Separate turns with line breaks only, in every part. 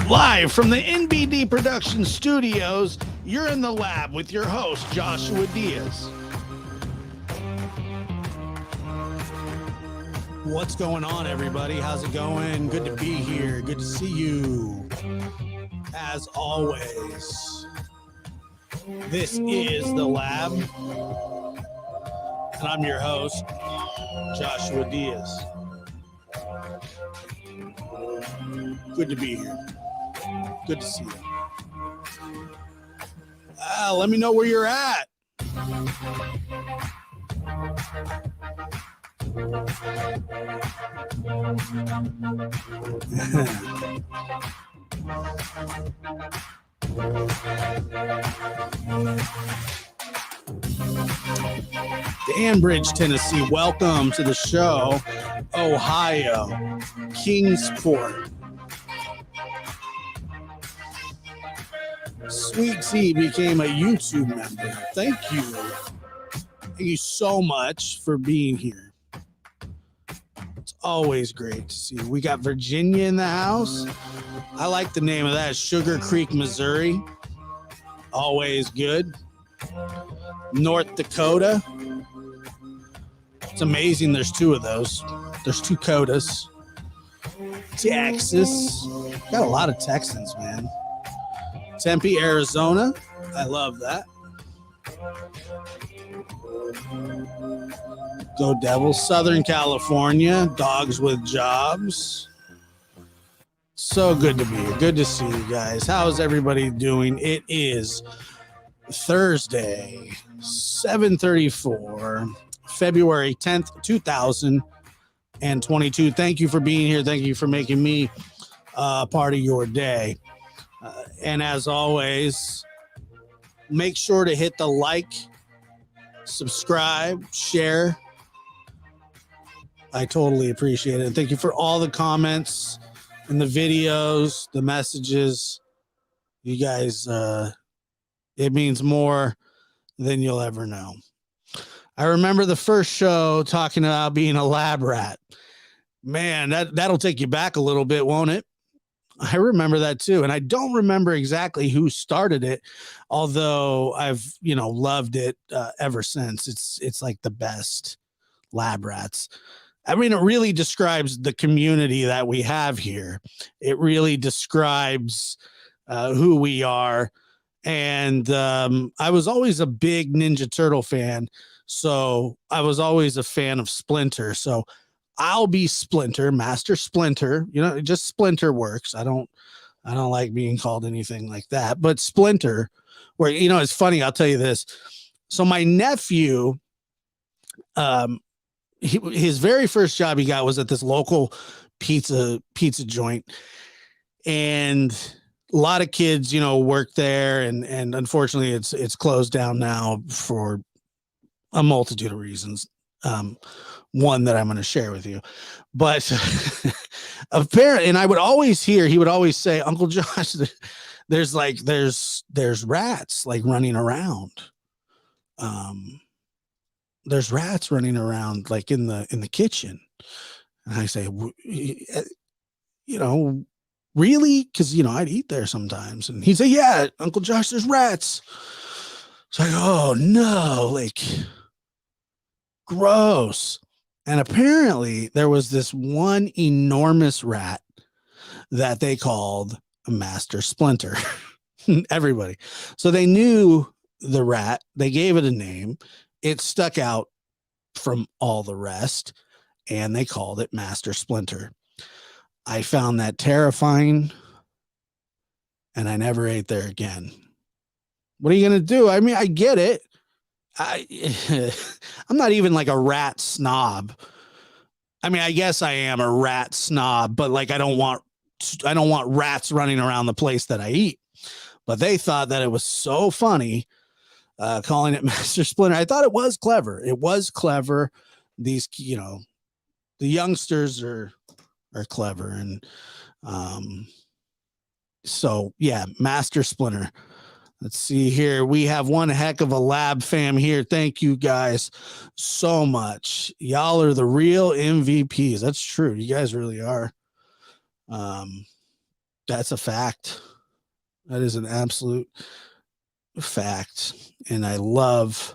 Live from the NBD Production Studios, you're in the lab with your host, Joshua Diaz. What's going on, everybody? How's it going? Good to be here. Good to see you. As always, this is the lab, and I'm your host, Joshua Diaz. Good to be here. Good to see you. Let me know where you're at. Danbridge, Tennessee. Welcome to the show. Ohio, Kingsport. Sweet Tea became a YouTube member. Thank you. Thank you so much for being here. It's always great to see you. We got Virginia in the house. I like the name of that. Sugar Creek, Missouri. Always good. North Dakota. It's amazing there's two of those. There's two Codas. Texas. Got a lot of Texans, man. Tempe, Arizona. I love that. Go Devils. Southern California. Dogs with jobs. So good to be here. Good to see you guys. How's everybody doing? It is Thursday, 7:34, February 10th, 2022. Thank you for being here. Thank you for making me part of your day. And as always, make sure to hit the like, subscribe, share. I totally appreciate it. And thank you for all the comments and the videos, the messages. You guys, it means more than you'll ever know. I remember the first show talking about being a lab rat. Man, that'll take you back a little bit, won't it? I remember that too. And I don't remember exactly who started it, although I've, loved it ever since. It's like the best, lab rats. I mean, it really describes the community that we have here. It really describes who we are. And I was always a big Ninja Turtle fan. So I was always a fan of Splinter. So I'll be Splinter, Master Splinter. Just Splinter works. I don't like being called anything like that. But Splinter, where it's funny. I'll tell you this. So my nephew, his very first job he got was at this local pizza joint, and a lot of kids, work there, and unfortunately, it's closed down now for a multitude of reasons. One that I'm going to share with you, but apparently, and I would always hear, he would always say, Uncle Josh, there's rats like running around. There's rats running around like in the kitchen. And I say, really? Cause I'd eat there sometimes. And he'd say, yeah, Uncle Josh, there's rats. It's like, oh no, like gross. And apparently there was this one enormous rat that they called a Master Splinter. Everybody. So they knew the rat. They gave it a name. It stuck out from all the rest, and they called it Master Splinter. I found that terrifying, and I never ate there again. What are you going to do? I mean, I get it. I'm not even like a rat snob. I mean, I guess I am a rat snob, but like I don't want rats running around the place that I eat. But they thought that it was so funny calling it Master Splinter. I thought it was clever. It was clever. These, the youngsters are clever. And so, yeah, Master Splinter. Let's see here. We have one heck of a lab fam here. Thank you guys so much. Y'all are the real MVPs. That's true. You guys really are. That's a fact. That is an absolute fact. And I love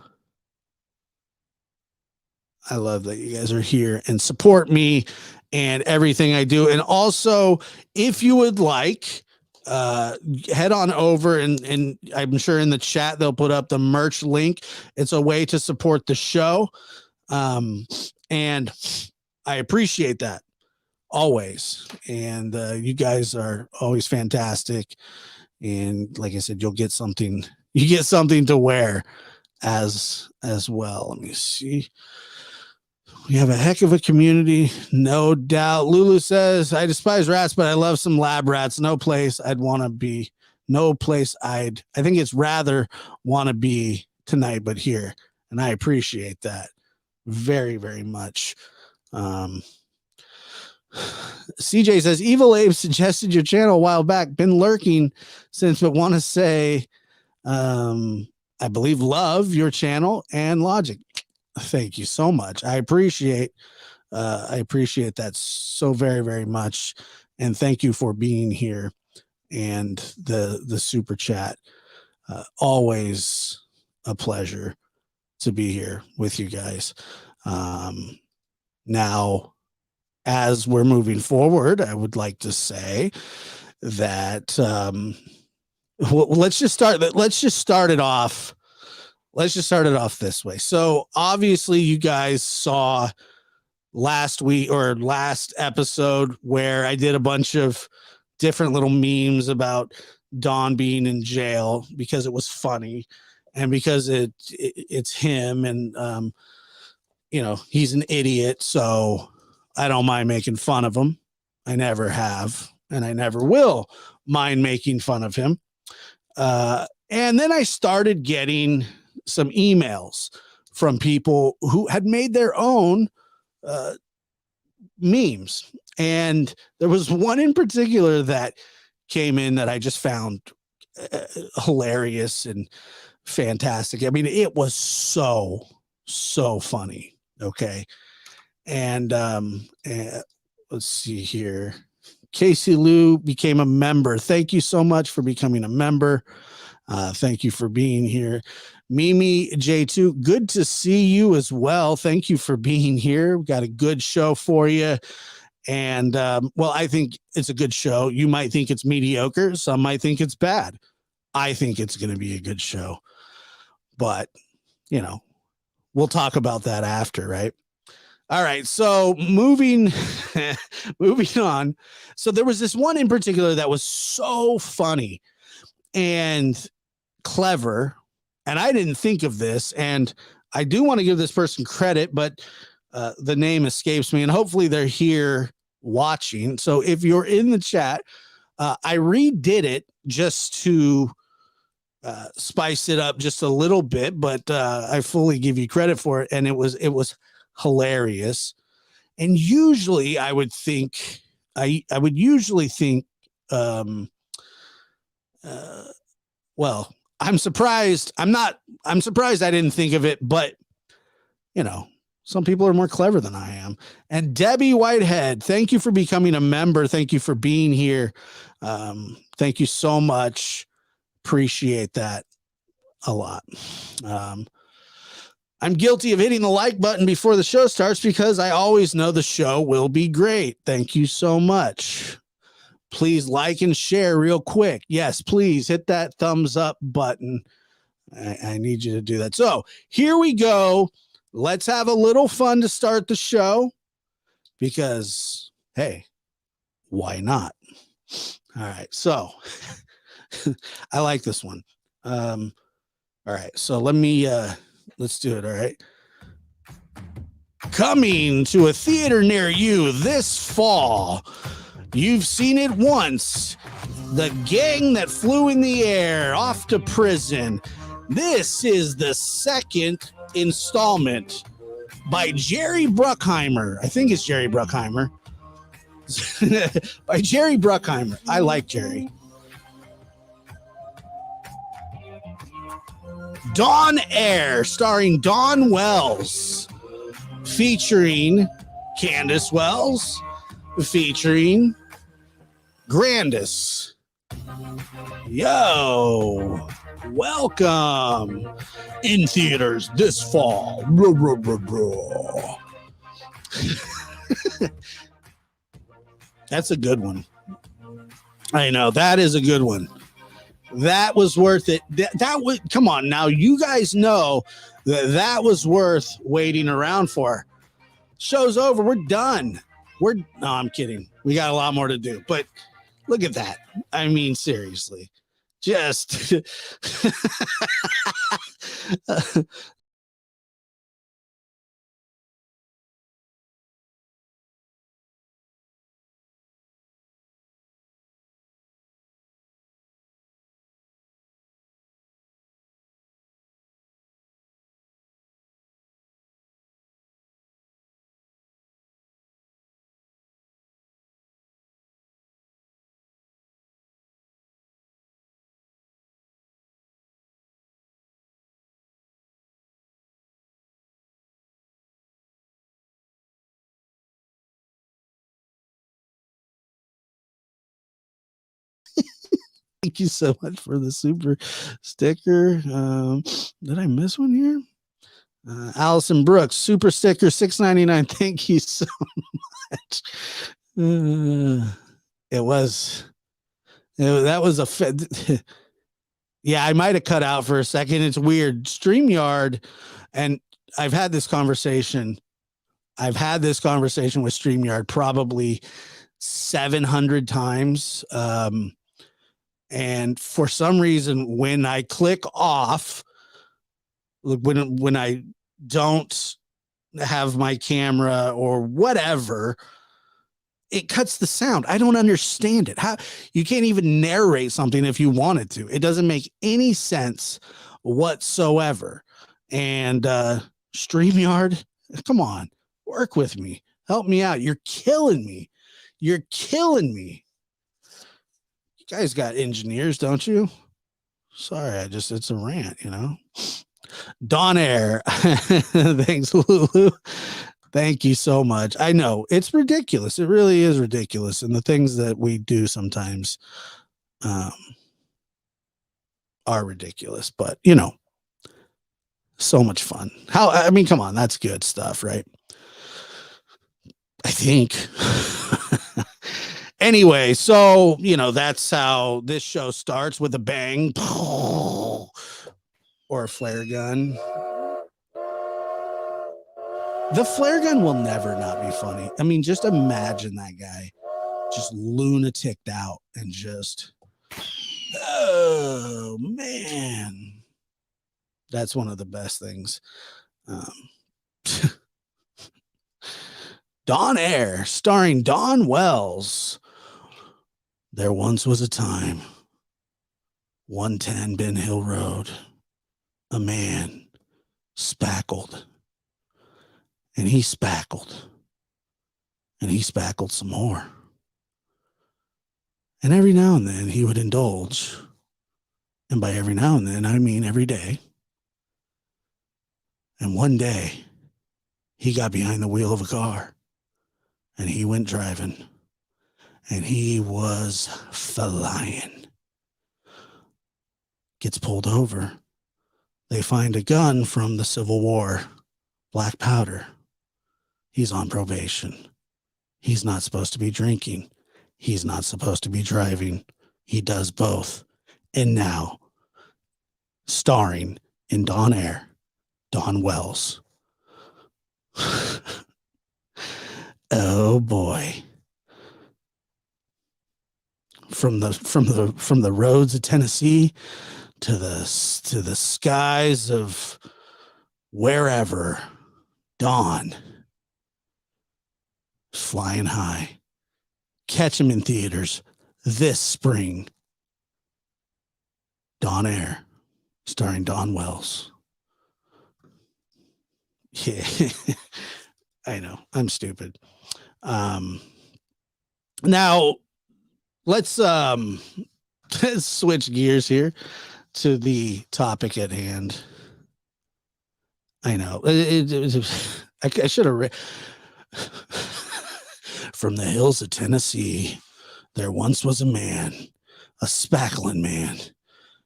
that you guys are here and support me and everything I do. And also, if you would like, head on over and I'm sure in the chat they'll put up the merch link. It's a way to support the show. And I appreciate that always. And you guys are always fantastic. And like I said, you get something to wear as well. Let me see. We have a heck of a community, no doubt. Lulu says, I despise rats, but I love some lab rats. No place I'd want to be. No place I think it's rather want to be tonight, but here. And I appreciate that very, very much. CJ says, Evil Abe suggested your channel a while back. Been lurking since, but want to say, I believe love your channel and Logic. Thank you so much. I appreciate that so very, very much. And thank you for being here and the super chat. Always a pleasure to be here with you guys. Now, as we're moving forward, I would like to say that let's just start it off. Let's just start it off this way. So obviously you guys saw last episode where I did a bunch of different little memes about Don being in jail because it was funny and because it's him and he's an idiot. So I don't mind making fun of him. I never have, and I never will mind making fun of him. And then I started getting some emails from people who had made their own memes. And there was one in particular that came in that I just found hilarious and fantastic. I mean, it was so funny. Okay. And let's see here. Casey Lou became a member. Thank you so much for becoming a member. Thank you for being here. Mimi J2, good to see you as well. Thank you for being here. We've got a good show for you. And I think it's a good show. You might think it's mediocre. Some might think it's bad. I think it's going to be a good show. But, we'll talk about that after, right? All right. So moving on. So there was this one in particular that was so funny and clever. And I didn't think of this. And I do want to give this person credit, but the name escapes me. And hopefully they're here watching. So if you're in the chat, I redid it just to spice it up just a little bit, but I fully give you credit for it. And it was hilarious. And usually I would think, I would usually think, I'm surprised. I'm surprised I didn't think of it, but some people are more clever than I am. And Debbie Whitehead, thank you for becoming a member. Thank you for being here. Thank you so much. Appreciate that a lot. I'm guilty of hitting the like button before the show starts because I always know the show will be great. Thank you so much. Please like and share real quick. Yes, please hit that thumbs up button. I need you to do that. So here we go. Let's have a little fun to start the show because, hey, why not? All right. So I like this one. All right. So let's do it. All right. Coming to a theater near you this fall. You've seen it once. The Gang That Flew in the Air, Off to Prison. This is the second installment by Jerry Bruckheimer. I think it's Jerry Bruckheimer. By Jerry Bruckheimer. I like Jerry. Dawn Air, starring Dawn Wells, featuring Candace Wells, featuring Grandis. Yo, welcome in theaters this fall. Blah, blah, blah, blah. That's a good one. I know, that is a good one. That was worth it. That was, come on now, you guys know that was worth waiting around for. Show's over. We're done. No, I'm kidding. We got a lot more to do, but look at that. I mean, seriously, just thank you so much for the super sticker. Did I miss one here? Allison Brooks, super sticker, $6.99. Thank you so much. That was a yeah, I might have cut out for a second. It's weird. StreamYard, and I've had this conversation with StreamYard probably 700 times. And for some reason, when I click off, when I don't have my camera or whatever, it cuts the sound. I don't understand it. How you can't even narrate something if you wanted to. It doesn't make any sense whatsoever. And StreamYard, come on, work with me. Help me out. You're killing me. You're killing me. You guys got engineers, don't you? Sorry, it's a rant, you know. Don Air. Thanks, Lulu. Thank you so much. I know it's ridiculous. It really is ridiculous. And the things that we do sometimes are ridiculous, but you know, so much fun. I mean, come on, that's good stuff, right? I think. Anyway, so, you know, that's how this show starts, with a bang or a flare gun. The flare gun will never not be funny. I mean, just imagine that guy just lunaticked out and just, oh man, that's one of the best things. Don Air, starring Don Wells. There once was a time, 110 Ben Hill Road, a man spackled, and he spackled, and he spackled some more. And every now and then he would indulge, and by every now and then, I mean every day. And one day, he got behind the wheel of a car, and he went driving, and he was flying. Gets pulled over. They find a gun from the Civil War, black powder. He's on probation. He's not supposed to be drinking. He's not supposed to be driving. He does both. And now, starring in Don Air, Don Wells. Oh boy. From the roads of Tennessee to the skies of wherever, Don flying high. Catch him in theaters this spring. Don Air, starring Don Wells. Yeah, I know, I'm stupid. Now let's switch gears here to the topic at hand. I know I should have read from the hills of Tennessee There once was a man, a spackling man.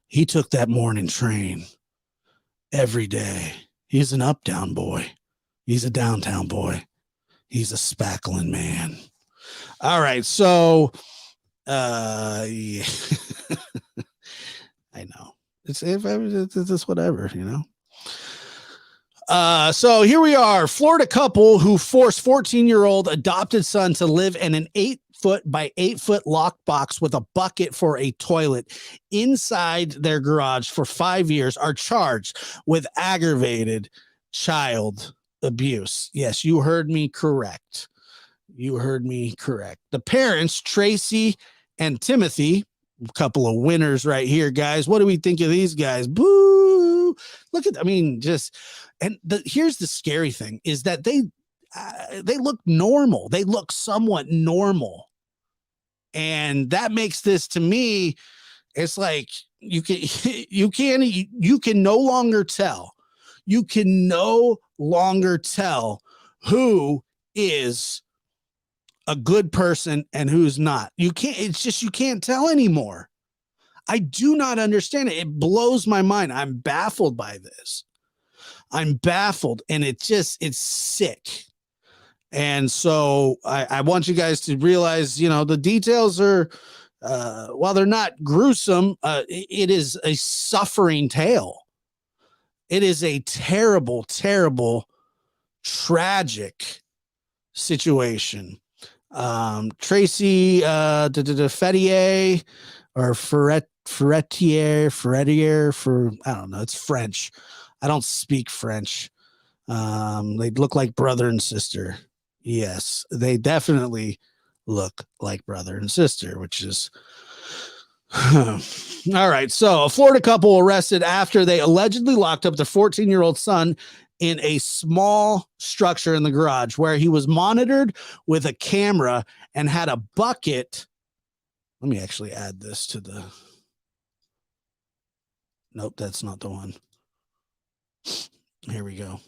He took that morning train every day. He's an uptown boy. He's a downtown boy. He's a spackling man. All right, so yeah. I know. It's just whatever, you know. So here we are. Florida couple who forced 14-year-old adopted son to live in an 8-foot by 8-foot lockbox with a bucket for a toilet inside their garage for 5 years are charged with aggravated child abuse. Yes, you heard me correct. You heard me correct. The parents, Tracy and Timothy, a couple of winners right here, guys. What do we think of these guys? Boo! Look at, I mean, just, and here's the scary thing is that they look normal. They look somewhat normal. And that makes this, to me, it's like you can no longer tell. You can no longer tell who is a good person and who's not. You can't, it's just, you can't tell anymore. I do not understand it. It blows my mind. I'm baffled by this. I'm baffled, and it's sick. And so I want you guys to realize, you know, the details are, while they're not gruesome, it is a suffering tale. It is a terrible, terrible, tragic situation. Tracy Fetier or Ferretier, for, I don't know, it's French. I don't speak French. They look like brother and sister. Yes, they definitely look like brother and sister, which is all right. So a Florida couple arrested after they allegedly locked up their 14-year-old son in a small structure in the garage where he was monitored with a camera and had a bucket. Let me actually add this to the. Nope, that's not the one. Here we go.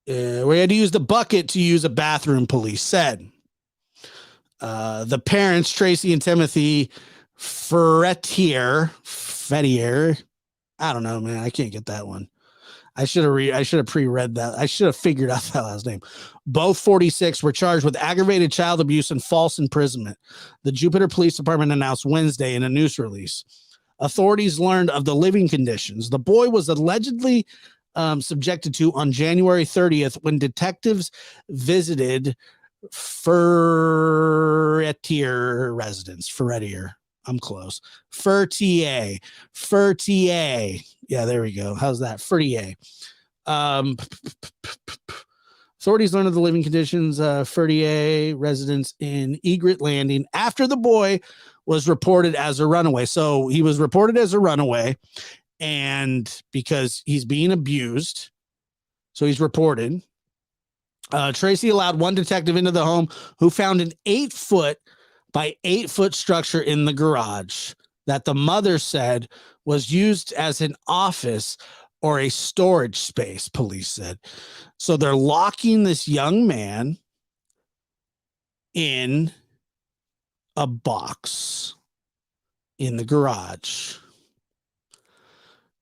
We had to use the bucket to use a bathroom, police said. The parents, Tracy and Timothy Ferretier, I don't know, man. I can't get that one. I should have pre-read that. I should have figured out that last name. Both 46 were charged with aggravated child abuse and false imprisonment. The Jupiter Police Department announced Wednesday in a news release. Authorities learned of the living conditions the boy was allegedly subjected to on January 30th when detectives visited Ferretier residence. Ferretier. I'm close. Fertier. Yeah, there we go. How's that? Fertier. Authorities learned of the living conditions, Fertier residence in Egret Landing after the boy was reported as a runaway. So he was reported as a runaway, and because he's being abused, so he's reported. Tracy allowed one detective into the home who found an 8-foot by 8-foot structure in the garage that the mother said was used as an office or a storage space, police said. So they're locking this young man in a box in the garage.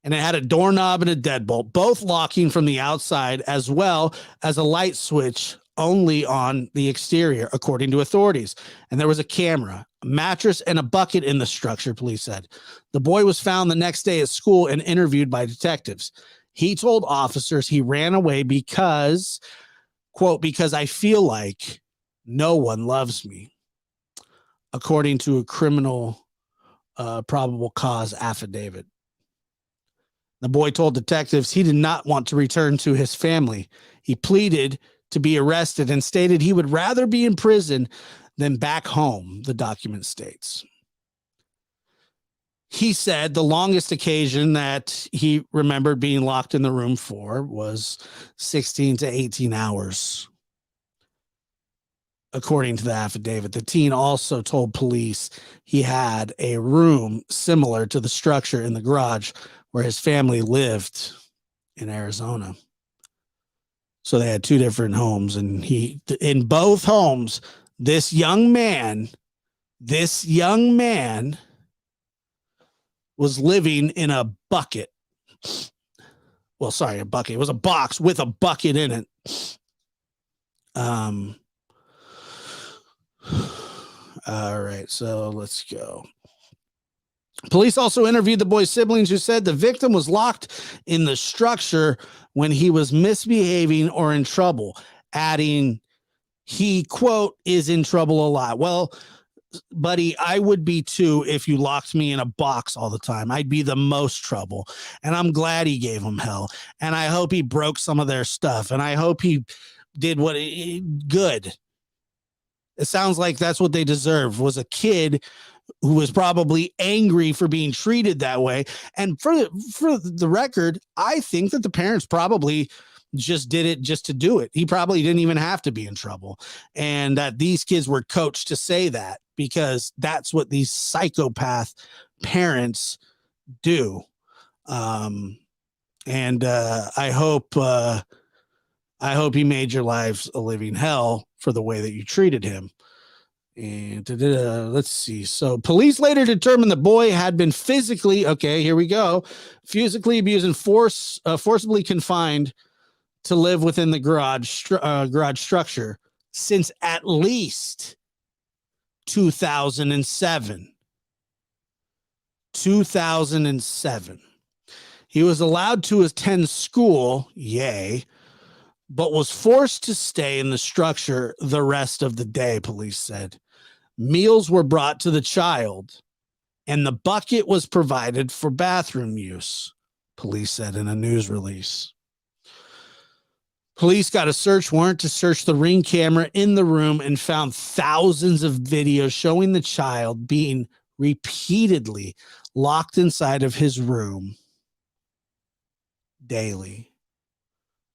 And it had a doorknob and a deadbolt, both locking from the outside, as well as a light switch only on the exterior, according to authorities. And there was a camera, a mattress, and a bucket in the structure, police said. The boy was found the next day at school and interviewed by detectives. He told officers he ran away because, quote, because I feel like no one loves me, according to a criminal probable cause affidavit. The boy told detectives he did not want to return to his family. He pleaded to be arrested and stated he would rather be in prison than back home, the document states. He said the longest occasion that he remembered being locked in the room for was 16 to 18 hours. According to the affidavit, the teen also told police he had a room similar to the structure in the garage where his family lived in Arizona. So they had two different homes, and in both homes, This young man was living in a bucket. Well, sorry, a bucket. It was a box with a bucket in it. All right, so let's go. Police also interviewed the boy's siblings, who said the victim was locked in the structure when he was misbehaving or in trouble, adding he, quote, is in trouble a lot. Well, buddy, I would be too if you locked me in a box all the time. I'd be the most trouble. And I'm glad he gave him hell. And I hope he broke some of their stuff. And I hope he did what good. It sounds like that's what they deserved, was a kid who was probably angry for being treated that way. And for the record, I think that the parents probably just did it just to do it. He probably didn't even have to be in trouble. And that these kids were coached to say that because that's what these psychopath parents do. I hope he made your lives a living hell for the way that you treated him. And let's see. So police later determined the boy had been physically abused and forcibly confined to live within the garage structure since at least 2007. 2007. He was allowed to attend school, yay, but was forced to stay in the structure the rest of the day, police said. Meals were brought to the child, and the bucket was provided for bathroom use, police said in a news release. Police got a search warrant to search the Ring camera in the room and found thousands of videos showing the child being repeatedly locked inside of his room daily.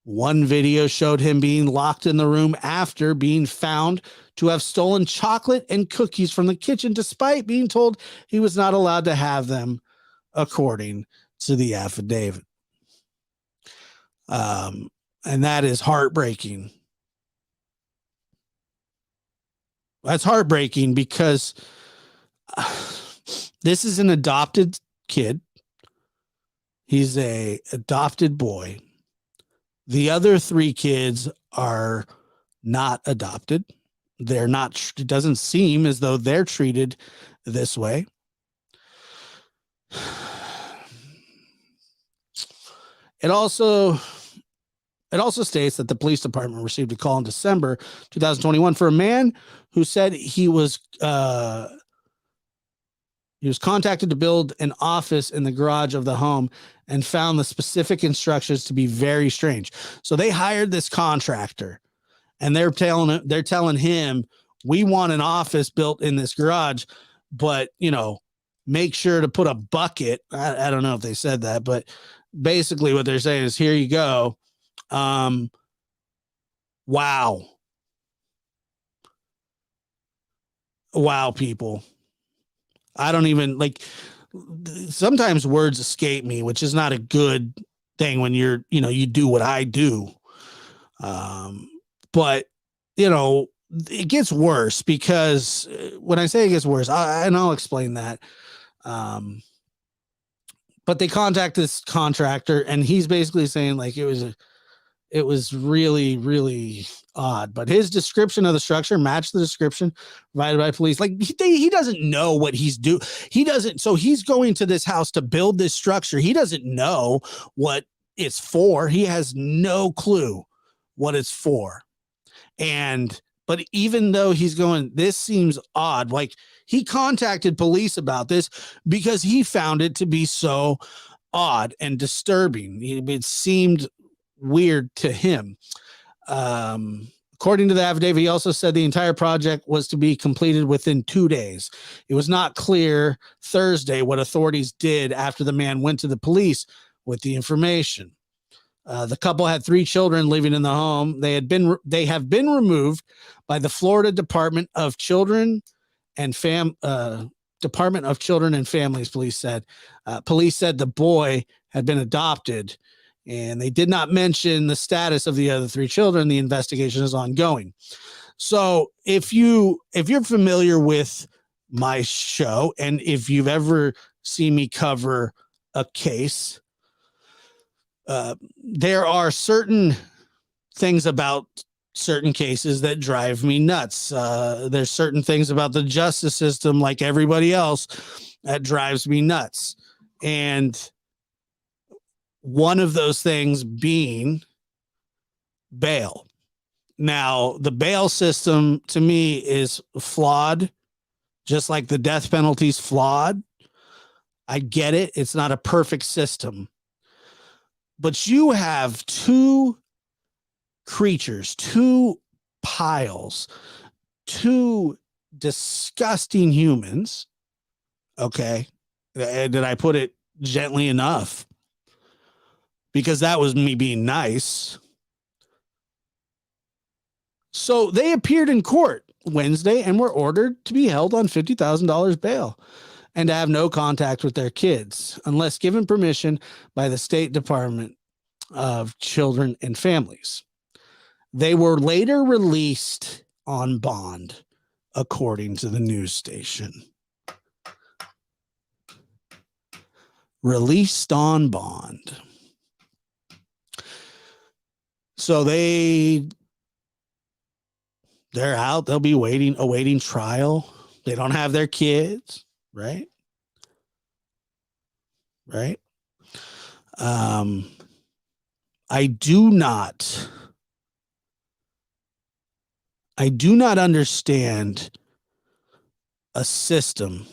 One video showed him being locked in the room after being found to have stolen chocolate and cookies from the kitchen, despite being told he was not allowed to have them, according to the affidavit. And that is heartbreaking. That's heartbreaking because this is an adopted kid. He's a adopted boy. The other three kids are not adopted. They're not, it doesn't seem as though they're treated this way. It also states that the police department received a call in December 2021 for a man who said he was contacted to build an office in the garage of the home and found the specific instructions to be very strange. So they hired this contractor and they're telling him, we want an office built in this garage, but make sure to put a bucket. I don't know if they said that, but basically what they're saying is, here you go. Wow, people. I don't even sometimes words escape me, which is not a good thing when you do what I do. But it gets worse because when I say it gets worse, and I'll explain that. But they contact this contractor and he's basically saying it was really, really odd, but his description of the structure matched the description provided by police. He doesn't know what he's doing. So he's going to this house to build this structure. He doesn't know what it's for. He has no clue what it's for. But even though he's going, this seems odd. He contacted police about this because he found it to be so odd and disturbing. It seemed weird to him. According to the affidavit, he also said the entire project was to be completed within 2 days. It was not clear Thursday what authorities did after the man went to the police with the information. The couple had 3 children living in the home. They have been removed by the Florida Department of Children and Families. Police said. Police said the boy had been adopted, and they did not mention the status of the other 3 children. The investigation is ongoing. So if you're familiar with my show, and if you've ever seen me cover a case, there are certain things about certain cases that drive me nuts. There's certain things about the justice system, like everybody else, that drives me nuts. And one of those things being bail. Now, the bail system to me is flawed, just like the death penalty is flawed. I get it. It's not a perfect system. But you have two creatures, two piles, two disgusting humans. Okay. Did I put it gently enough? Because that was me being nice. So they appeared in court Wednesday and were ordered to be held on $50,000 bail and to have no contact with their kids unless given permission by the State Department of Children and Families. They were later released on bond, according to the news station. Released on bond. So they're out. They'll be awaiting trial. They don't have their kids, right? Right. I do not understand a system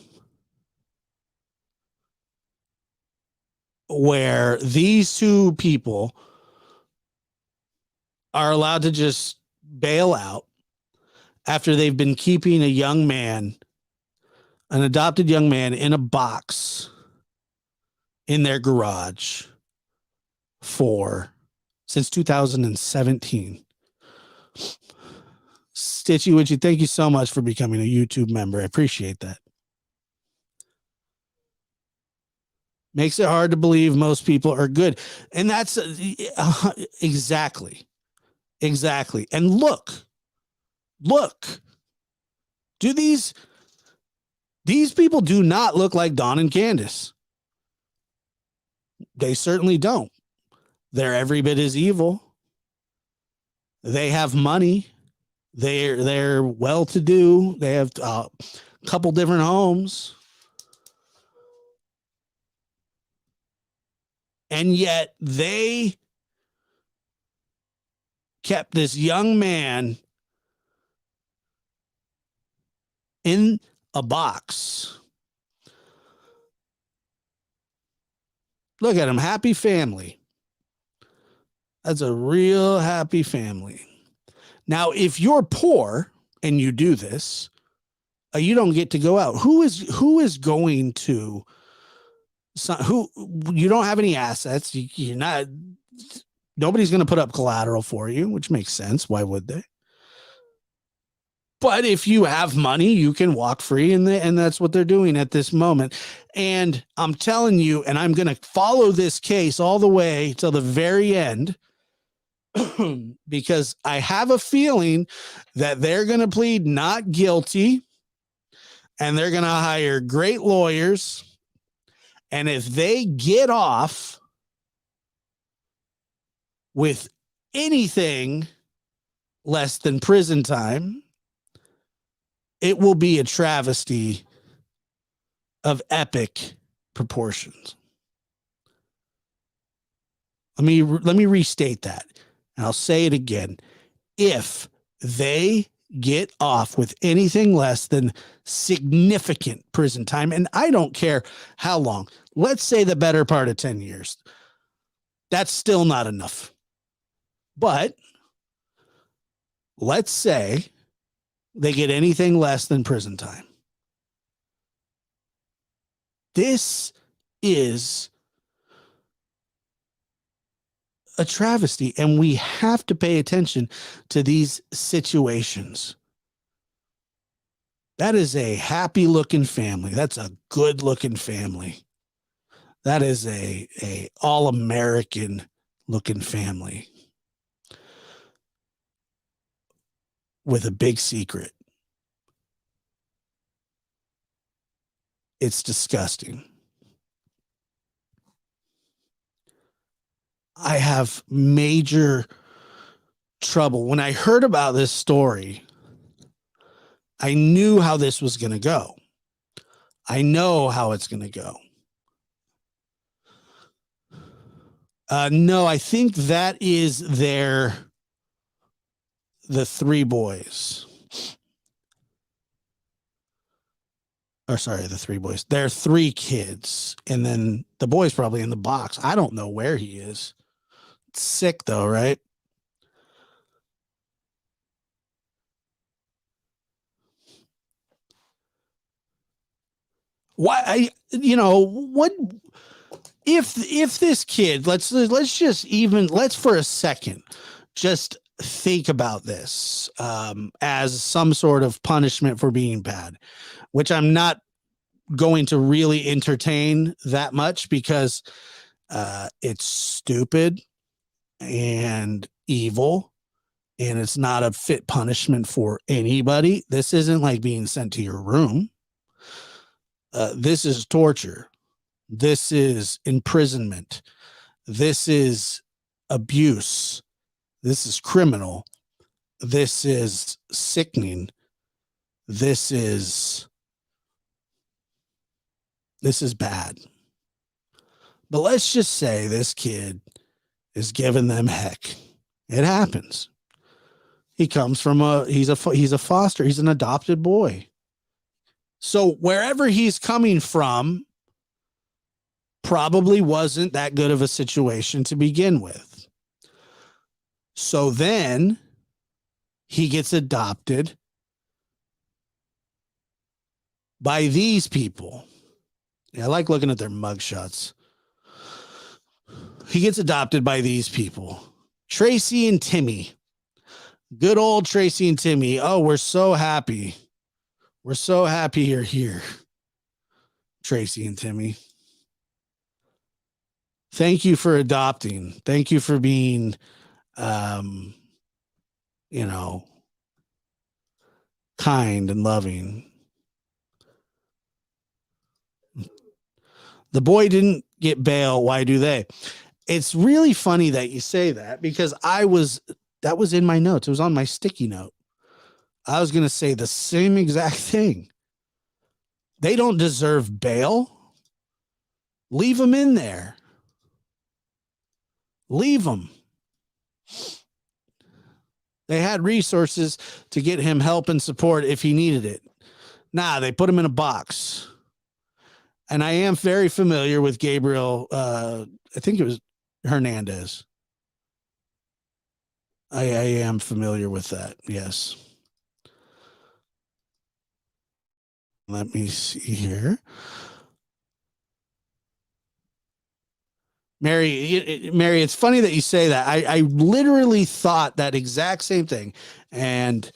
where these two people are allowed to just bail out after they've been keeping a young man, an adopted young man, in a box in their garage since 2017. Stitchy Witchy, thank you so much for becoming a YouTube member. I appreciate that. Makes it hard to believe most people are good. And that's exactly. And look, do these people do not look like Don and Candace. They certainly don't. They're every bit as evil. They have money. They're well-to-do. They have a couple different homes. And yet they kept this young man in a box. Look at him, happy family. That's a real happy family. Now, if you're poor and you do this, you don't get to go out. Who is going to? Who you don't have any assets. You're not. Nobody's going to put up collateral for you, which makes sense. Why would they? But if you have money, you can walk free, and that's what they're doing at this moment. And I'm telling you, and I'm going to follow this case all the way till the very end, because I have a feeling that they're going to plead not guilty, and they're going to hire great lawyers. And if they get off with anything less than prison time, it will be a travesty of epic proportions. Let me restate that, and I'll say it again. If they get off with anything less than significant prison time, and I don't care how long, let's say the better part of 10 years, that's still not enough. But let's say they get anything less than prison time. This is a travesty, and we have to pay attention to these situations. That is a happy looking family. That's a good looking family. That is a all-American looking family. with a big secret. It's disgusting. I have major trouble. When I heard about this story, I knew how this was going to go. I know how it's going to go. No, I think that is the three boys. Or sorry, the three boys. They're three kids. And then the boy's probably in the box. I don't know where he is. It's sick though, right? Why what if this kid, let's for a second just think about this as some sort of punishment for being bad, which I'm not going to really entertain that much because it's stupid and evil and it's not a fit punishment for anybody. This isn't like being sent to your room. This is torture. This is imprisonment. This is abuse. This is criminal. This is sickening. This is bad. But let's just say this kid is giving them heck. It happens. He comes from he's a foster, he's an adopted boy. So wherever he's coming from probably wasn't that good of a situation to begin with. So then he gets adopted by these people. Yeah, I like looking at their mugshots. He gets adopted by these people, Tracy and Timmy. Good old Tracy and Timmy. Oh, we're so happy. We're so happy you're here, Tracy and Timmy. Thank you for adopting. Thank you for being, kind and loving. The boy didn't get bail. Why do they? It's really funny that you say that because that was in my notes. It was on my sticky note. I was going to say the same exact thing. They don't deserve bail. Leave them in there. Leave them. They had resources to get him help and support if he needed it. Nah, they put him in a box. And I am very familiar with Gabriel. I think it was Hernandez. I am familiar with that. Yes. Let me see here. Mary, it's funny that you say that. I literally thought that exact same thing. And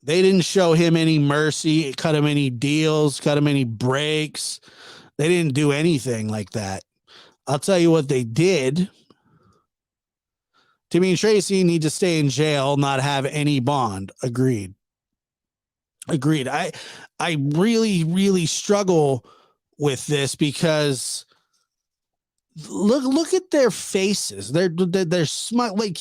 they didn't show him any mercy, cut him any deals, cut him any breaks. They didn't do anything like that. I'll tell you what they did. Timmy and Tracy need to stay in jail, not have any bond. Agreed. I really, really struggle with this because look at their faces. They're smart. Like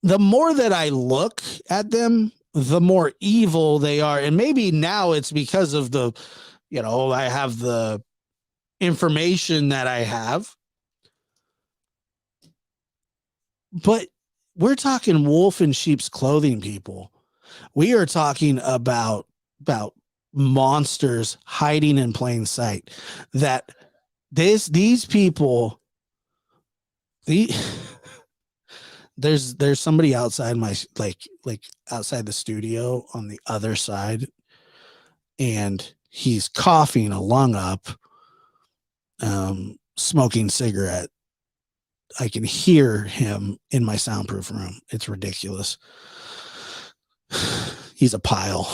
the more that I look at them, the more evil they are. And maybe now it's because of I have the information that I have. But we're talking wolf in sheep's clothing, people. We are talking about monsters hiding in plain sight. That these people, there's somebody outside my like outside the studio on the other side, and he's coughing a lung up, smoking cigarette. I can hear him in my soundproof room. It's ridiculous. He's a pile.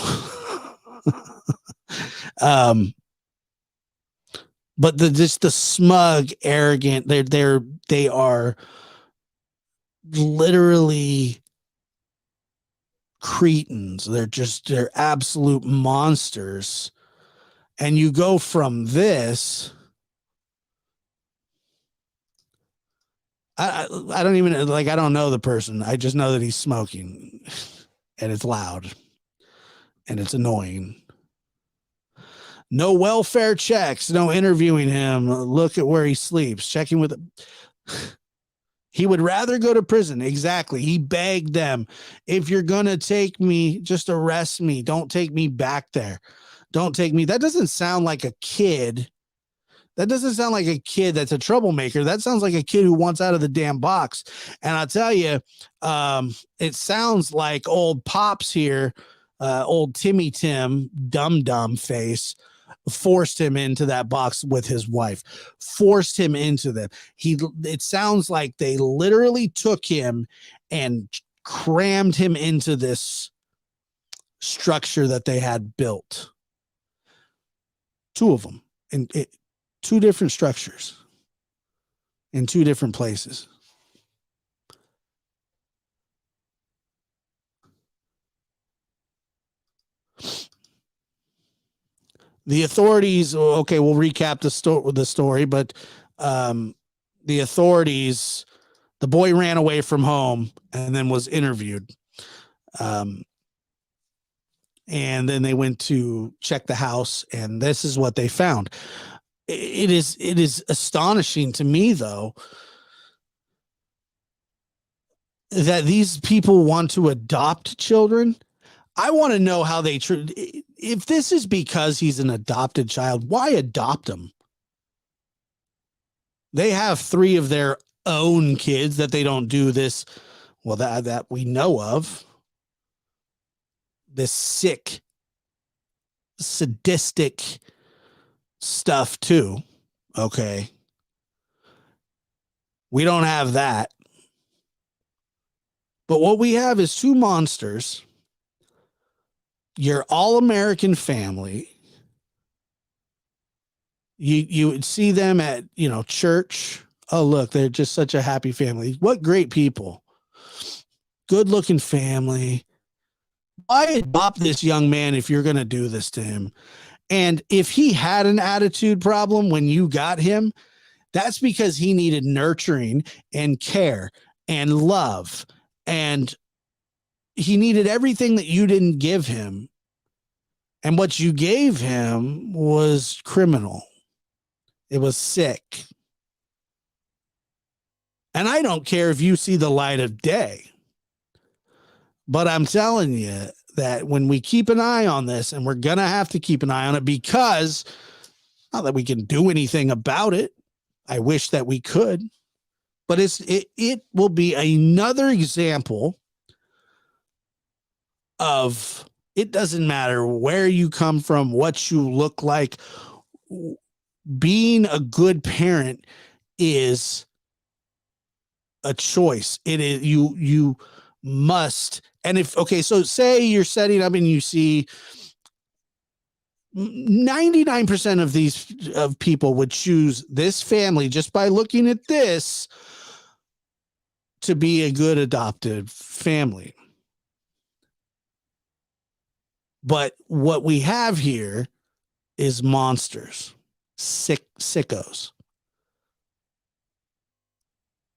But the smug, arrogant, they are literally cretins. They're absolute monsters. And you go from this. I don't even like, I don't know the person. I just know that he's smoking and it's loud and it's annoying. No welfare checks, no interviewing him. Look at where he sleeps, checking with. He would rather go to prison. Exactly. He begged them, if you're going to take me, just arrest me. Don't take me back there. Don't take me. That doesn't sound like a kid. That doesn't sound like a kid that's a troublemaker. That sounds like a kid who wants out of the damn box. And I'll tell you, it sounds like old Pops here, old Timmy Tim, dumb face, forced him into that box with his wife, forced him into them. It sounds like they literally took him and crammed him into this structure that they had built. Two of them. And two different structures in two different places. The authorities, okay, we'll recap the story, but the authorities, the boy ran away from home and then was interviewed. And then they went to check the house, and this is what they found. It is astonishing to me, though, that these people want to adopt children. I want to know how they if this is because he's an adopted child, why adopt him? They have 3 of their own kids that they don't do this, well, that we know of. This sick, sadistic stuff too. Okay. We don't have that. But what we have is 2 monsters. Your all-American family. You would see them at, church. Oh, look, they're just such a happy family. What great people. Good-looking family. Why adopt this young man if you're going to do this to him? And if he had an attitude problem when you got him, that's because he needed nurturing and care and love. And he needed everything that you didn't give him. And what you gave him was criminal. It was sick. And I don't care if you see the light of day. But I'm telling you that when we keep an eye on this, and we're going to have to keep an eye on it, because not that we can do anything about it. I wish that we could. But it will be another example of, it doesn't matter where you come from, what you look like. Being a good parent is a choice. It is, you must. And so say you're setting up and you see 99% of these people would choose this family just by looking at this to be a good adopted family. But what we have here is monsters, sickos.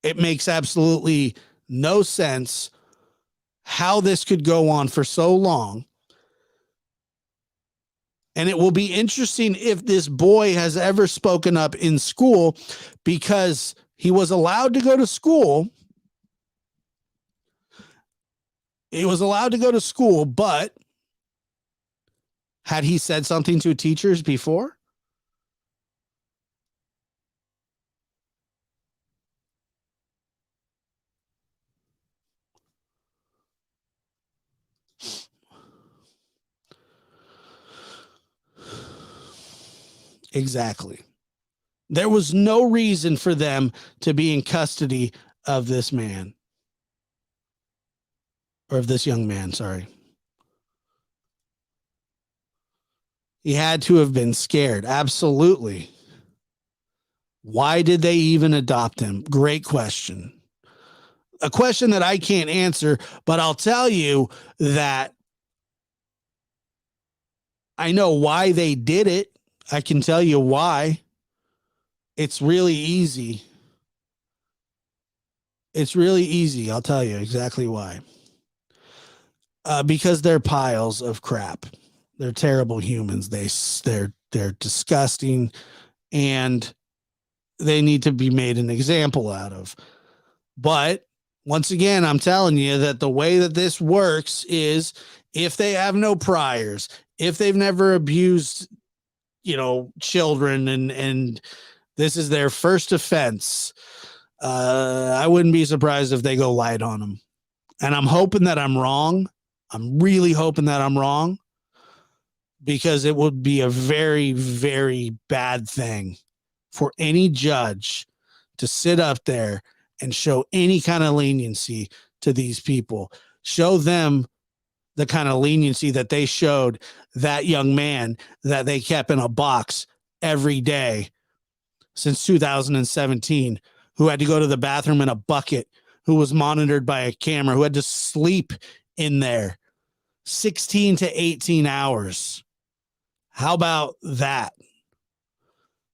It makes absolutely no sense how this could go on for so long. And it will be interesting if this boy has ever spoken up in school, because he was allowed to go to school. He was allowed to go to school, but had he said something to teachers before? Exactly. There was no reason for them to be in custody of this man. Or of this young man, sorry. He had to have been scared. Absolutely. Why did they even adopt him? Great question. a question that I can't answer, but I'll tell you that I know why they did it. I can tell you why. It's really easy. It's really easy. I'll tell you exactly why. Because they're piles of crap. They're terrible humans. They're disgusting, and they need to be made an example out of. But once again, I'm telling you that the way that this works is if they have no priors, if they've never abused, children, and this is their first offense, I wouldn't be surprised if they go light on them. And I'm hoping that I'm wrong. I'm really hoping that I'm wrong, because it would be a very, very bad thing for any judge to sit up there and show any kind of leniency to these people. Show them the kind of leniency that they showed that young man that they kept in a box every day since 2017, who had to go to the bathroom in a bucket, who was monitored by a camera, who had to sleep in there 16 to 18 hours. How about that?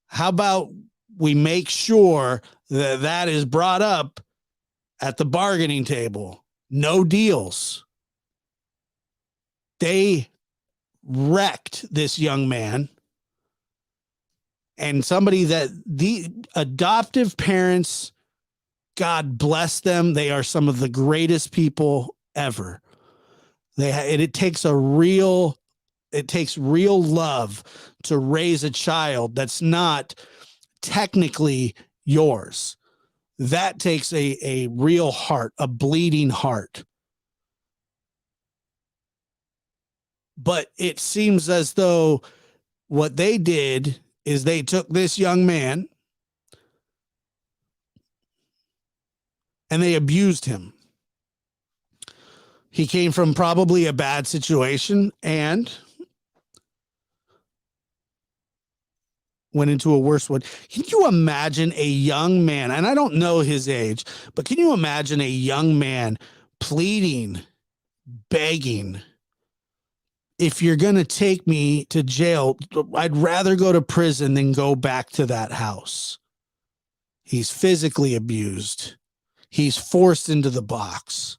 How about we make sure that that is brought up at the bargaining table? No deals. They wrecked this young man, and somebody that the adoptive parents, God bless them, they are some of the greatest people ever. It takes real love to raise a child that's not technically yours. That takes a real heart, a bleeding heart. But it seems as though what they did is they took this young man and they abused him. He came from probably a bad situation and went into a worse one. Can you imagine a young man, and I don't know his age, but can you imagine a young man pleading, begging, if you're going to take me to jail, I'd rather go to prison than go back to that house. He's physically abused. He's forced into the box.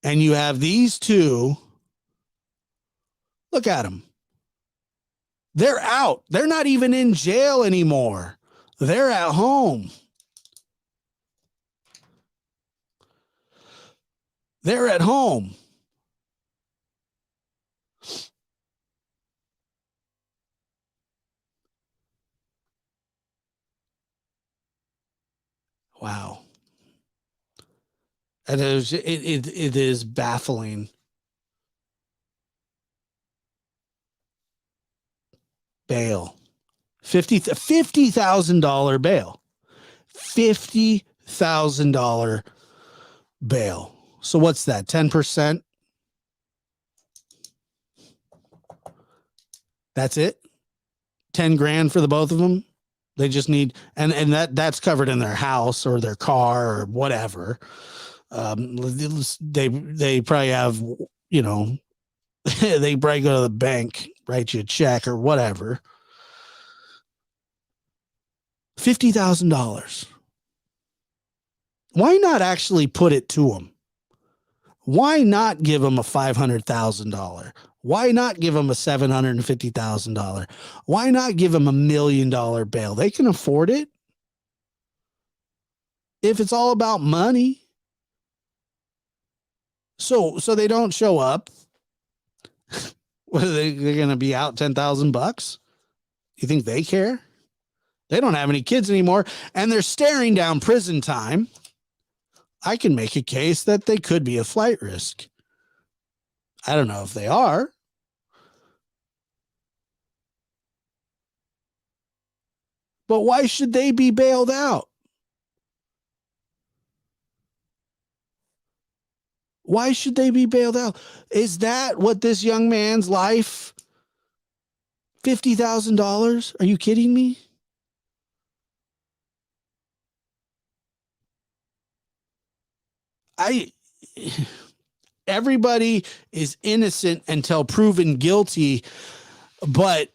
And you have these two. Look at them. They're out. They're not even in jail anymore. They're at home. They're at home. Wow. And it is baffling. Bail. $50,000 bail. $50,000 bail. So what's that? 10%? That's it? 10 grand for the both of them? They just need, and that's covered in their house or their car or whatever. They probably have, they probably go to the bank, write you a check or whatever. $50,000. Why not actually put it to them? Why not give them a $500,000? Why not give them a $750,000? Why not give them $1 million bail? They can afford it. If it's all about money. So they don't show up. What are they're going to be out $10,000? You think they care? They don't have any kids anymore, and they're staring down prison time. I can make a case that they could be a flight risk. I don't know if they are. But why should they be bailed out? Why should they be bailed out? Is that what this young man's life? $50,000? Are you kidding me? I everybody is innocent until proven guilty, but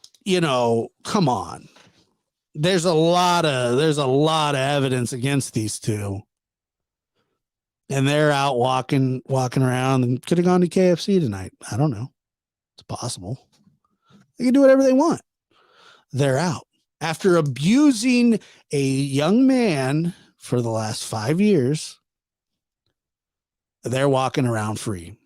come on. There's a lot of evidence against these two. And they're out walking around and could have gone to KFC tonight. I don't know. It's possible. They can do whatever they want. They're out. After abusing a young man for the last 5 years, they're walking around free.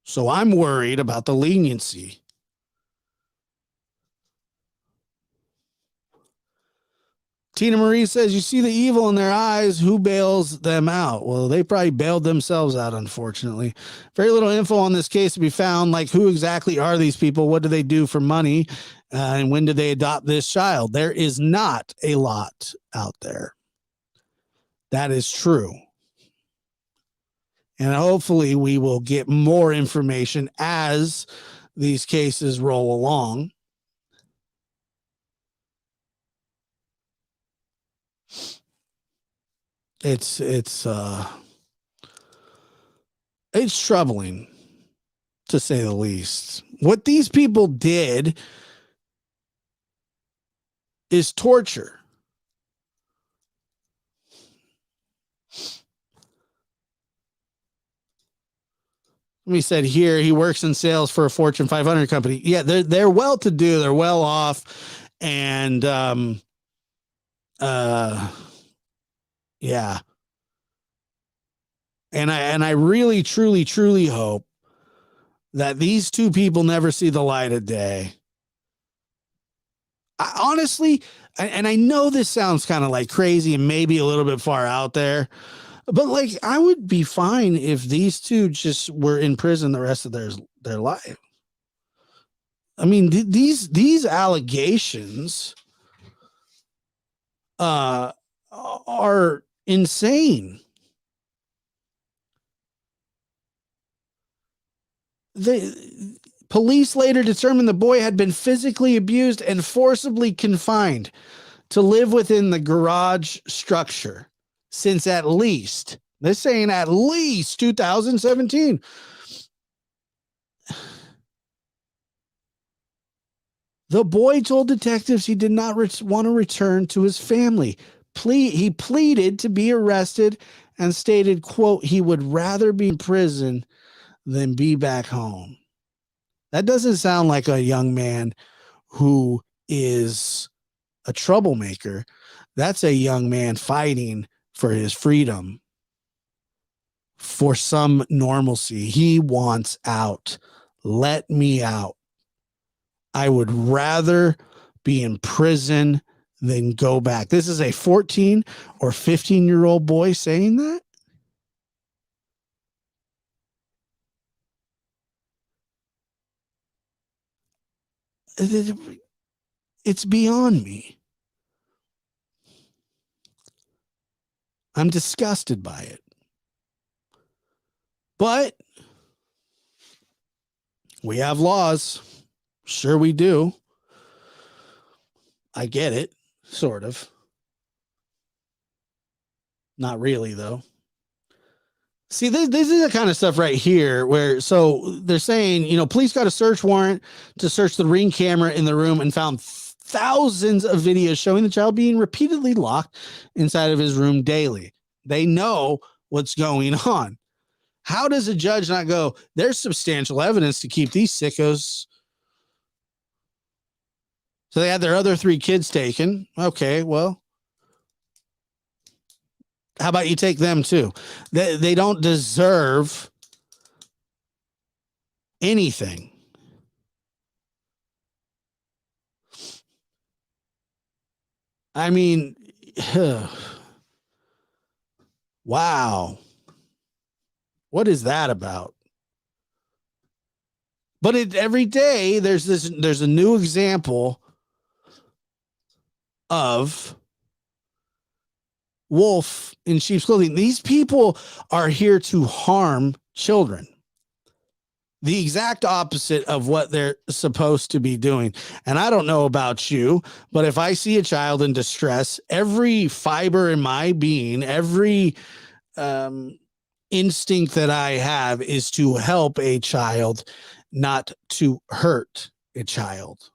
So I'm worried about the leniency. Tina Marie says, you see the evil in their eyes. Who bails them out? Well, they probably bailed themselves out, unfortunately. Very little info on this case to be found, like who exactly are these people? What do they do for money? And when did they adopt this child? There is not a lot out there. That is true. And hopefully we will get more information as these cases roll along. It's troubling, to say the least. What these people did is torture. We said here he works in sales for a Fortune 500 company. Yeah, they're well to do, they're well off, and yeah. And I really, truly, truly hope that these two people never see the light of day. Honestly, and I know this sounds kind of like crazy and maybe a little bit far out there, but like I would be fine if these two just were in prison the rest of their life. I mean, these allegations are insane. The police later determined the boy had been physically abused and forcibly confined to live within the garage structure since at least 2017. The boy told detectives he did not want to return to his family. He pleaded to be arrested and stated, quote, he would rather be in prison than be back home. That doesn't sound like a young man who is a troublemaker. That's a young man fighting for his freedom, for some normalcy. He wants out. Let me out. I would rather be in prison than go back. This is a 14 or 15-year-old boy saying that? It's beyond me. I'm disgusted by it. But we have laws. Sure we do. I get it, sort of. Not really, though. See, this is the kind of stuff right here where, so they're saying, police got a search warrant to search the Ring camera in the room and found thousands of videos showing the child being repeatedly locked inside of his room daily. They know what's going on. How does a judge not go, there's substantial evidence to keep these sickos? So they had their other 3 kids taken. Okay, well, how about you take them too? They don't deserve anything. I mean, wow. What is that about? But every day there's a new example of wolf in sheep's clothing. These people are here to harm children. the exact opposite of what they're supposed to be doing. And I don't know about you, but if I see a child in distress, every fiber in my being, every instinct that I have is to help a child, not to hurt a child.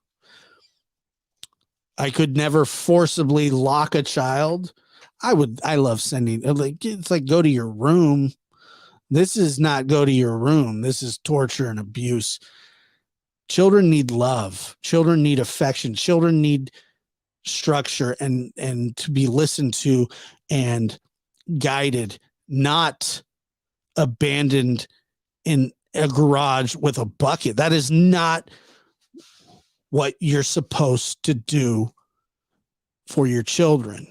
I could never forcibly lock a child. I love sending, like, it's like, go to your room. This is not go to your room. This is torture and abuse. Children need love. Children need affection. Children need structure and to be listened to and guided, not abandoned in a garage with a bucket. That is not what you're supposed to do for your children.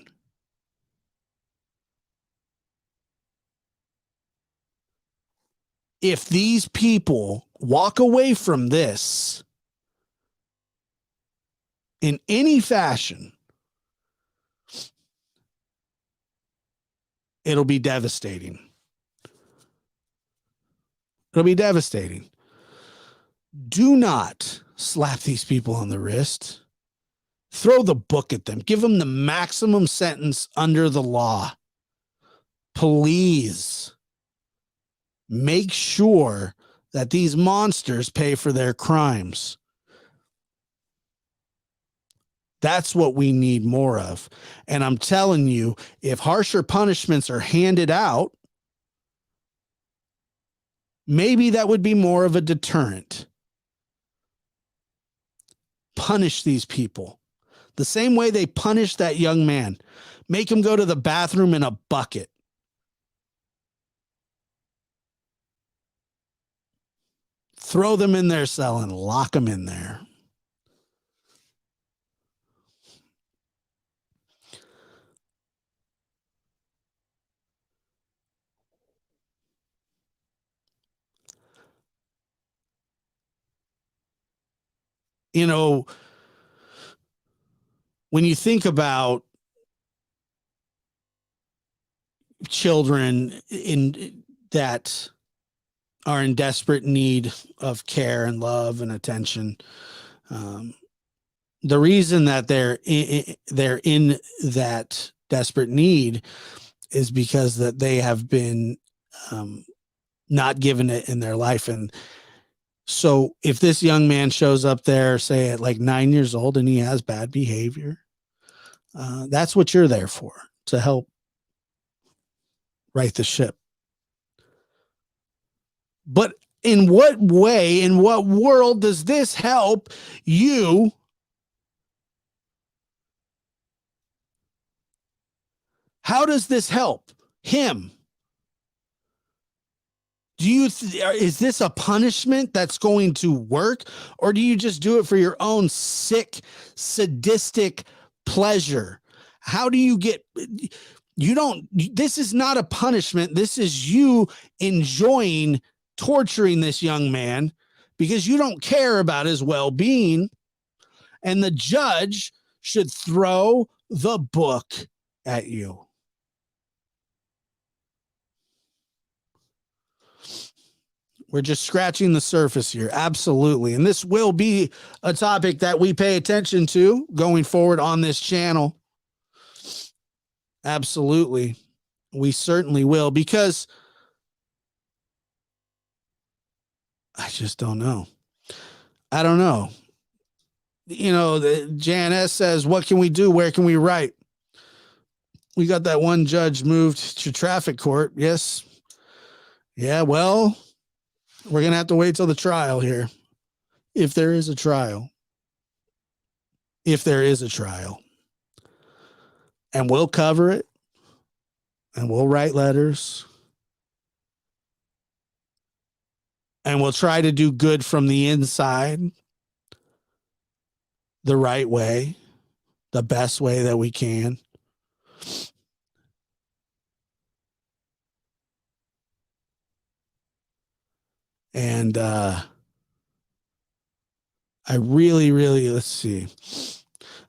If these people walk away from this in any fashion, it'll be devastating. It'll be devastating. Do not slap these people on the wrist. Throw the book at them. Give them the maximum sentence under the law. Please make sure that these monsters pay for their crimes. That's what we need more of. And I'm telling you, if harsher punishments are handed out, maybe that would be more of a deterrent. Punish these people the same way they punished that young man. Make him go to the bathroom in a bucket. Throw them in their cell and lock them in there. You know, when you think about children that are in desperate need of care and love and attention, the reason that they're in that desperate need is because that they have been not given it in their life. And so if this young man shows up there, say at like 9 years old, and he has bad behavior, that's what you're there for, to help right the ship. But in what way, in what world does this help you? How does this help him? Do you is this a punishment that's going to work, or do you just do it for your own sick, sadistic pleasure? How do you get, you don't, this is not a punishment. This is you enjoying torturing this young man because you don't care about his well-being, and the judge should throw the book at you. We're just scratching the surface here. Absolutely. And this will be a topic that we pay attention to going forward on this channel. Absolutely. We certainly will, because I just don't know. I don't know. You know, Jan S says, what can we do? Where can we write? We got that one judge moved to traffic court. Yes. Yeah, well, we're going to have to wait till the trial here. If there is a trial. If there is a trial. And we'll cover it. And we'll write letters. And we'll try to do good from the inside. The right way. The best way that we can. And I really, let's see.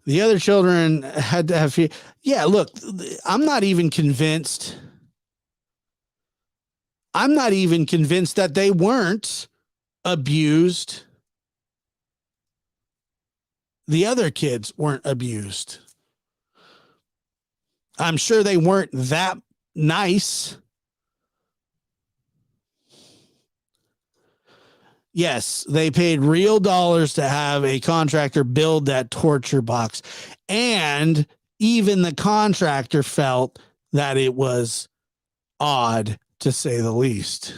The other children had to have fear. Yeah, look, I'm not even convinced. I'm not even convinced that they weren't abused. The other kids weren't abused. I'm sure they weren't that nice. Yes, they paid real dollars to have a contractor build that torture box. And even the contractor felt that it was odd, to say the least.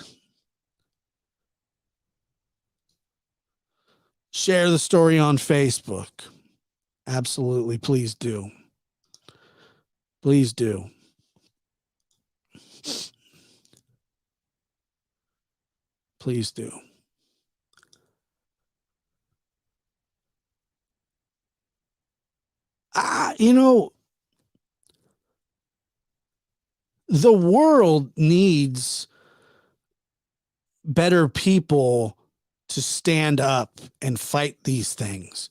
Share the story on Facebook. Absolutely. Please do. Please do. Please do. You know, the world needs better people to stand up and fight these things.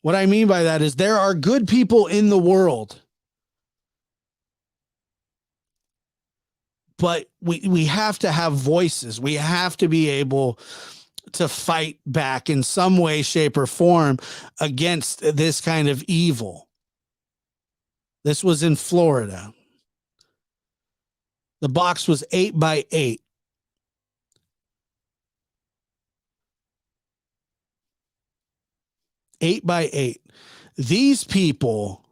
What I mean by that is there are good people in the world, but we have to have voices. We have to be able to fight back in some way, shape, or form against this kind of evil. This was in Florida. The box was 8x8. 8x8. These people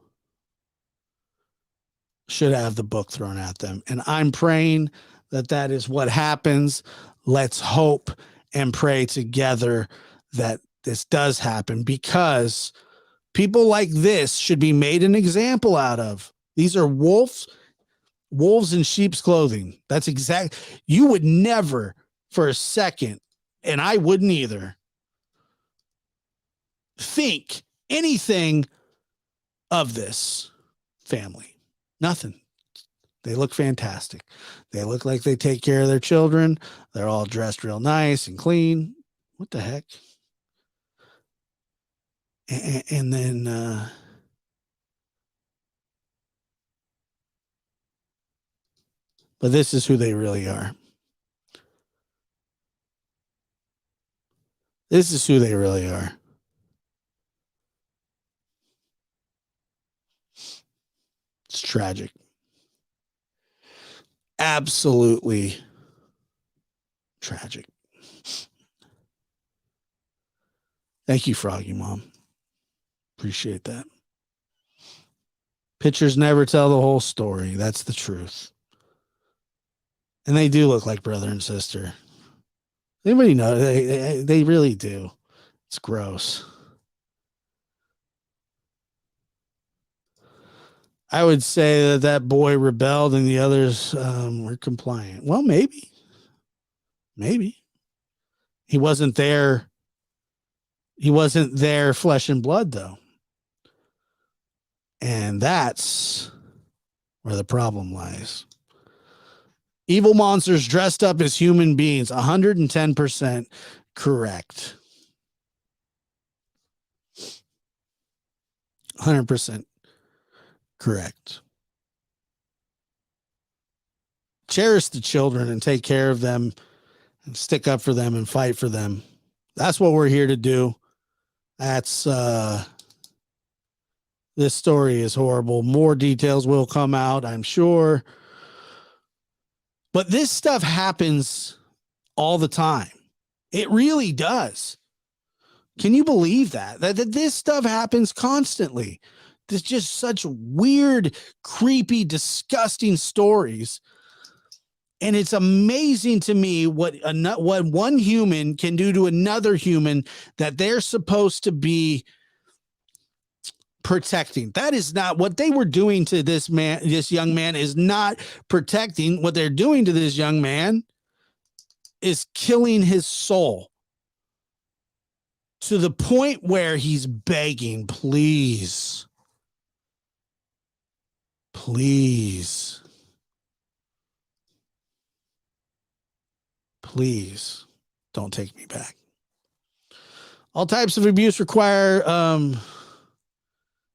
should have the book thrown at them. And I'm praying that that is what happens. Let's hope and pray together that this does happen, because people like this should be made an example out of. These are wolves in sheep's clothing. That's exact. You would never for a second, and I wouldn't either, think anything of this family. Nothing. They look fantastic. They look like they take care of their children. They're all dressed real nice and clean. What the heck? And then but this is who they really are. This is who they really are. It's tragic. Absolutely tragic. Thank you, Froggy Mom. Appreciate that. Pictures never tell the whole story. That's the truth. And they do look like brother and sister. Anybody know? They really do. It's gross. I would say that boy rebelled and the others were compliant. Well, maybe. Maybe. He wasn't there. He wasn't there flesh and blood, though. And that's where the problem lies. Evil monsters dressed up as human beings. 110% correct. 100% correct. Cherish the children and take care of them and stick up for them and fight for them. That's what we're here to do. That's this story is horrible. More details will come out, I'm sure. But this stuff happens all the time. It really does. Can you believe that? That this stuff happens constantly. There's just such weird, creepy, disgusting stories. And it's amazing to me what one human can do to another human that they're supposed to be protecting. That is not what they were doing to this man. This young man is not protecting. What they're doing to this young man is killing his soul to the point where he's begging, please, please, please don't take me back. All types of abuse require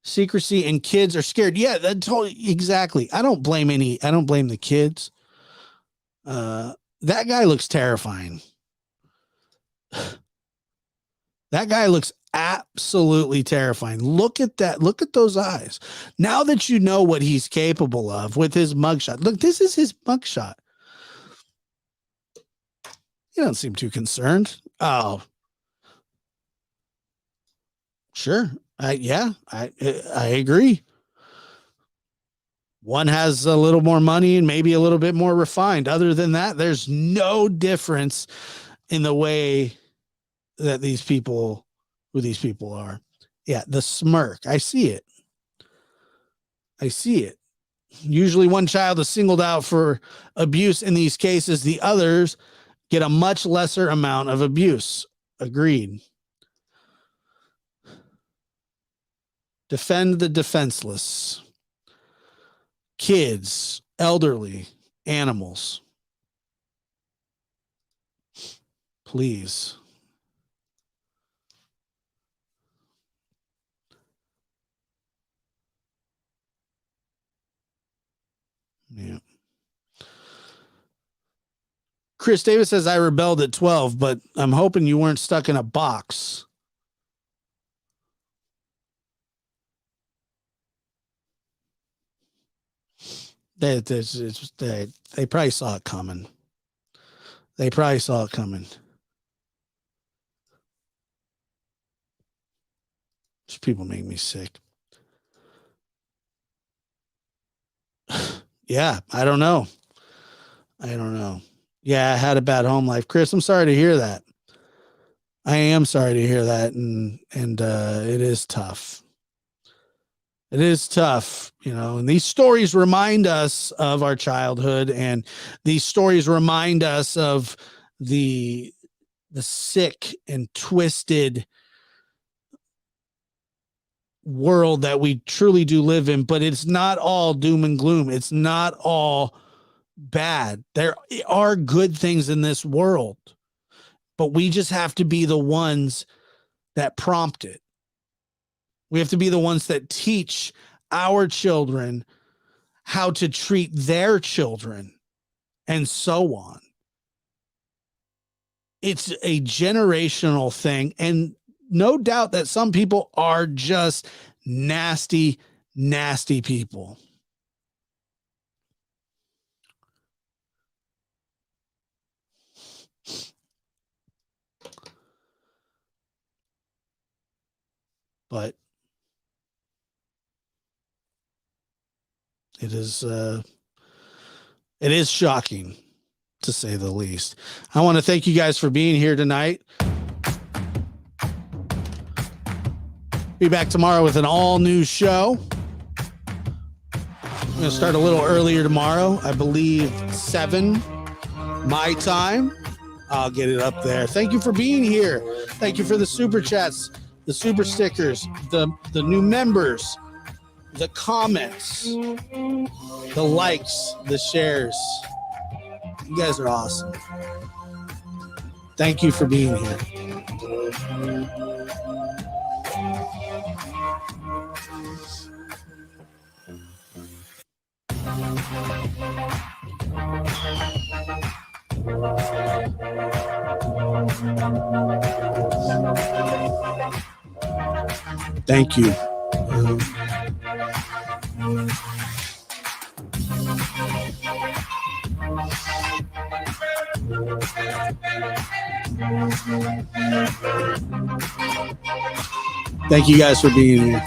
secrecy, and kids are scared. Yeah, that totally, exactly. I don't blame the kids. That guy looks terrifying. That guy looks absolutely terrifying. Look at that. Look at those eyes. Now that you know what he's capable of with his mugshot. Look, this is his mugshot. You don't seem too concerned. Oh, sure. I agree. One has a little more money and maybe a little bit more refined. Other than that, there's no difference in the way that who these people are. Yeah, the smirk. I see it. I see it. Usually one child is singled out for abuse in these cases. The others get a much lesser amount of abuse. Agreed. Defend the defenseless. Kids, elderly, animals. Please. Yeah. Chris Davis says, I rebelled at 12, but I'm hoping you weren't stuck in a box. They probably saw it coming. They probably saw it coming. These people make me sick. Yeah, I don't know. Yeah, I had a bad home life. Chris, I'm sorry to hear that. I am sorry to hear that. And it is tough. It is tough, and these stories remind us of our childhood, and these stories remind us of the sick and twisted world that we truly do live in. But it's not all doom and gloom. It's not all bad. There are good things in this world, but we just have to be the ones that prompt it. We have to be the ones that teach our children how to treat their children and so on. It's a generational thing. And no doubt that some people are just nasty, nasty people. But it is shocking, to say the least. I want to thank you guys for being here tonight. Be back tomorrow with an all new show. I'm going to start a little earlier tomorrow. I believe 7 my time. I'll get it up there. Thank you for being here. Thank you for the super chats, the super stickers, the new members, the comments, the likes, the shares. You guys are awesome. Thank you for being here. Thank you. Thank you guys for being here.